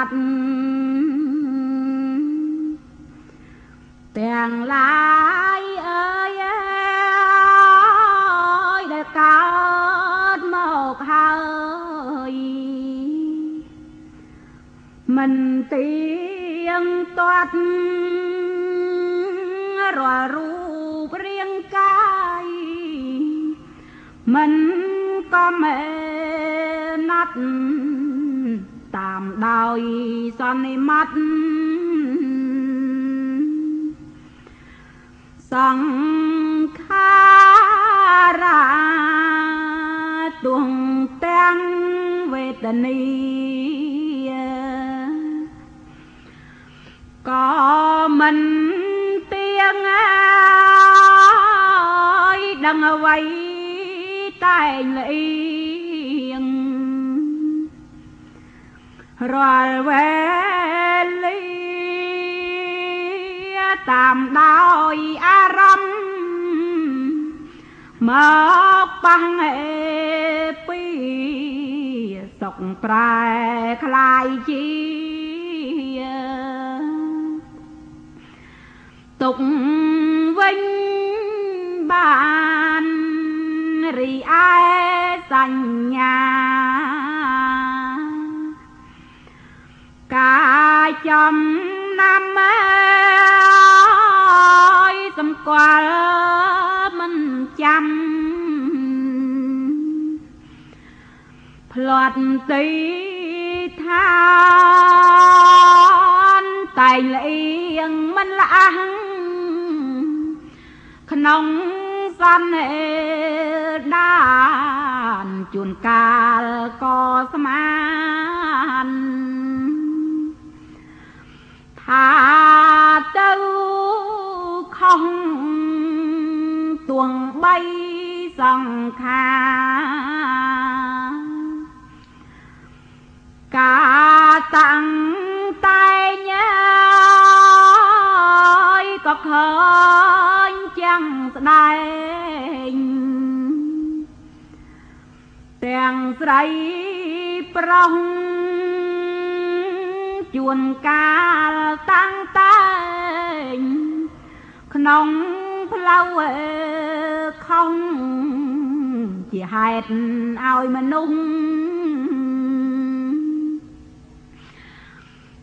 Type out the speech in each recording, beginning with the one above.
ត់ទាំងឡាយអើយដែលកើតមកហើយមិនទៀងទាត់រាល់រូបរាងកាយមិនក៏មែនណាត់តាមដោយសន្និមត់សង្ខារាទងទាំងវេទនីក៏មិនទៀងដឹងអ្វីតែងលៀងរាល់វេលាតាមដោយអារម្មណ៍មកប៉ះងេពីសុខប្រែคล้ายជាទុកវិញបានរីឯសញ្ញាកាយចំណាំសម្គាល់មិនចាំផ្លាត់ទីឋានតែងលៀងមិនល្អះក្នុងសន្និដានជួនកាលក៏ស្មានថាទៅខុសទួងបីសង្ខារការតាំងតែញក៏ឃើញចាំងស្ដែងទាំងស្រីប្រុសជួនកាលតាំងតែងក្នុងផ្លូវខំជាហេតុឲ្យមនុស្ស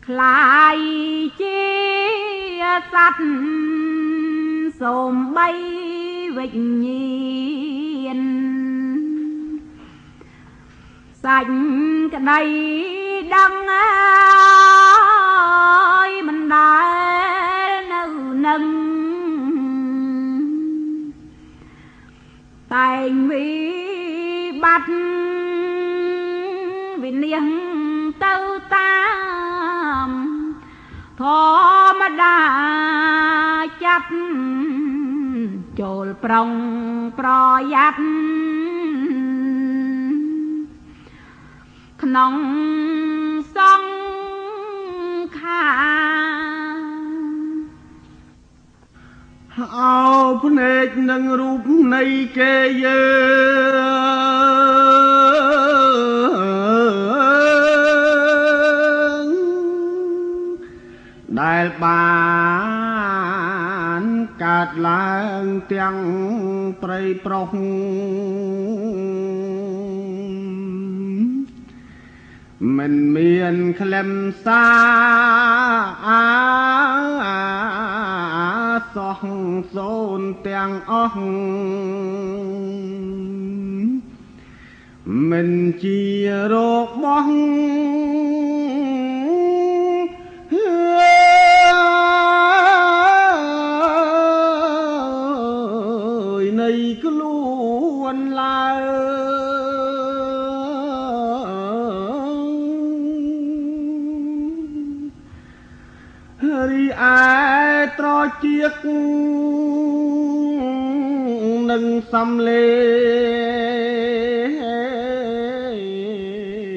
คล้ายជាសត្វសូម្បីវិញ្ញាណសាច់ក្តីដឹងមិនដែលនៅនឹងតែងវិបត្តិវិនិច្ឆ័យទៅតាមធម្មតាចាប់ចូលប្រុងប្រយ័ត្នក្នុងសង្ខារអោភ្នែកនឹងរូបនៃគេយើងដែលបានកើតឡើងទាំងព្រៃប្រុសមិនមានខ្លឹមសារសោះសូនទាំងអស់មិនជារបស់នៃខ្លួនឡើយរីឯត្រចៀកនឹងសំលេ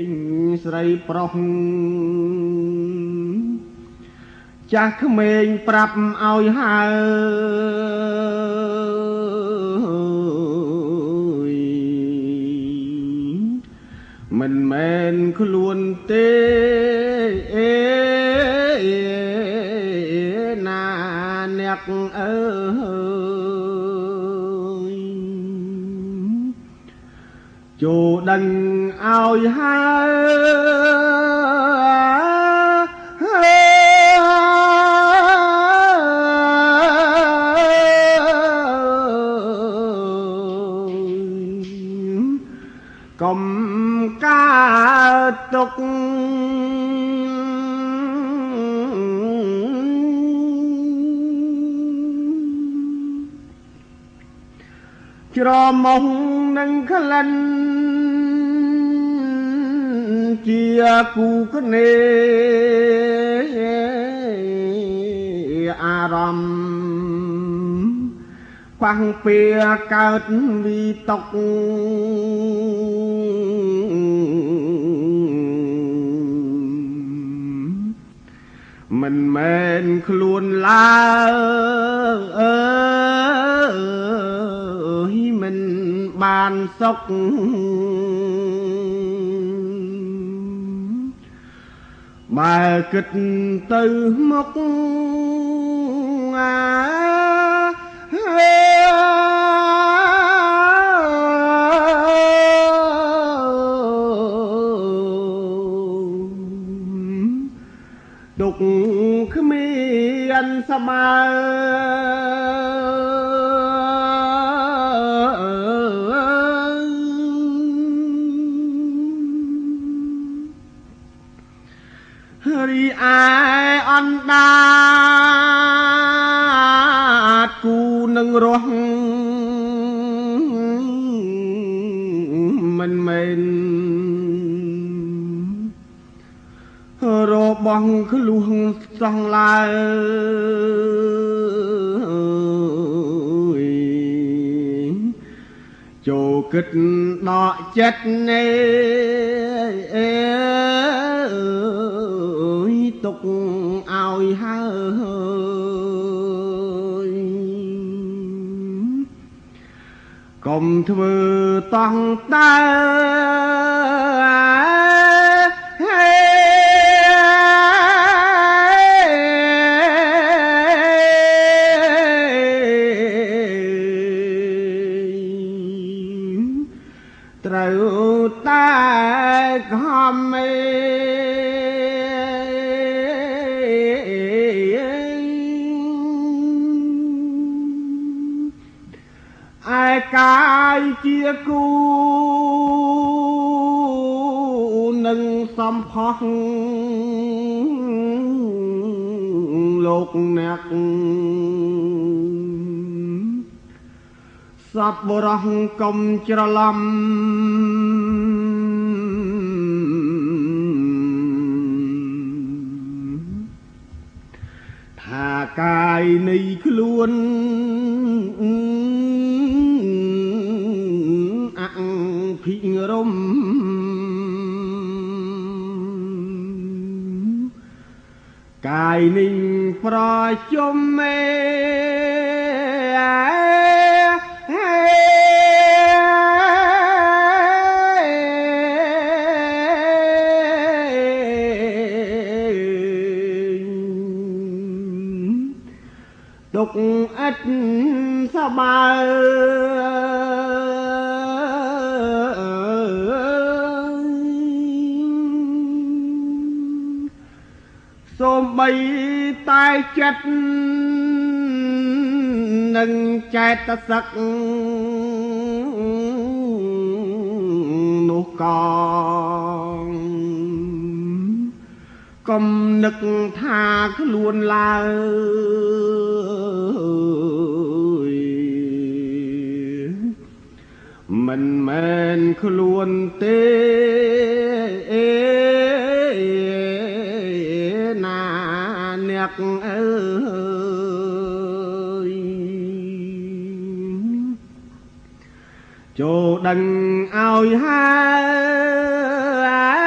ងស្រីប្រុសចាស់ក្មេងប្រាប់ឲ្យហើយ មិនមែនខ្លួនទេណាអ្នកអើយចូលដឹងឲ្យហើយកុំកើតទុកច្រមុះនឹងក្លិនជាគូគ្នាអារម្មណ៍ប៉ះពាកើតវិតុកមិនមែនខ្លួនឡើយមិនបានសុខបើគិតទៅមុខទុកគ្មានស្មើរីឯអណ្ដាតគូនឹងរស់មិនមែនរបស់ខ្លួនសោះឡើយចូលគិតដកចិត្តទុកឲ្យហើយកុំធ្វើតង់តើត្រូវតែខំឯកាយជាគូនឹងសំផស្សលោកអ្នកសពបរោះកុំច្រឡំថាកាយនៃខ្លួនអភិរមកាយនឹងប្រជុំទុកអិតសបើសូម្បីតែចិត្តនឹងចេតសិកនោះក៏កុំនឹកថាខ្លួនឡើយមិនមែនខ្លួនទេណាអ្នកអើយចូលដឹងឲ្យហើយ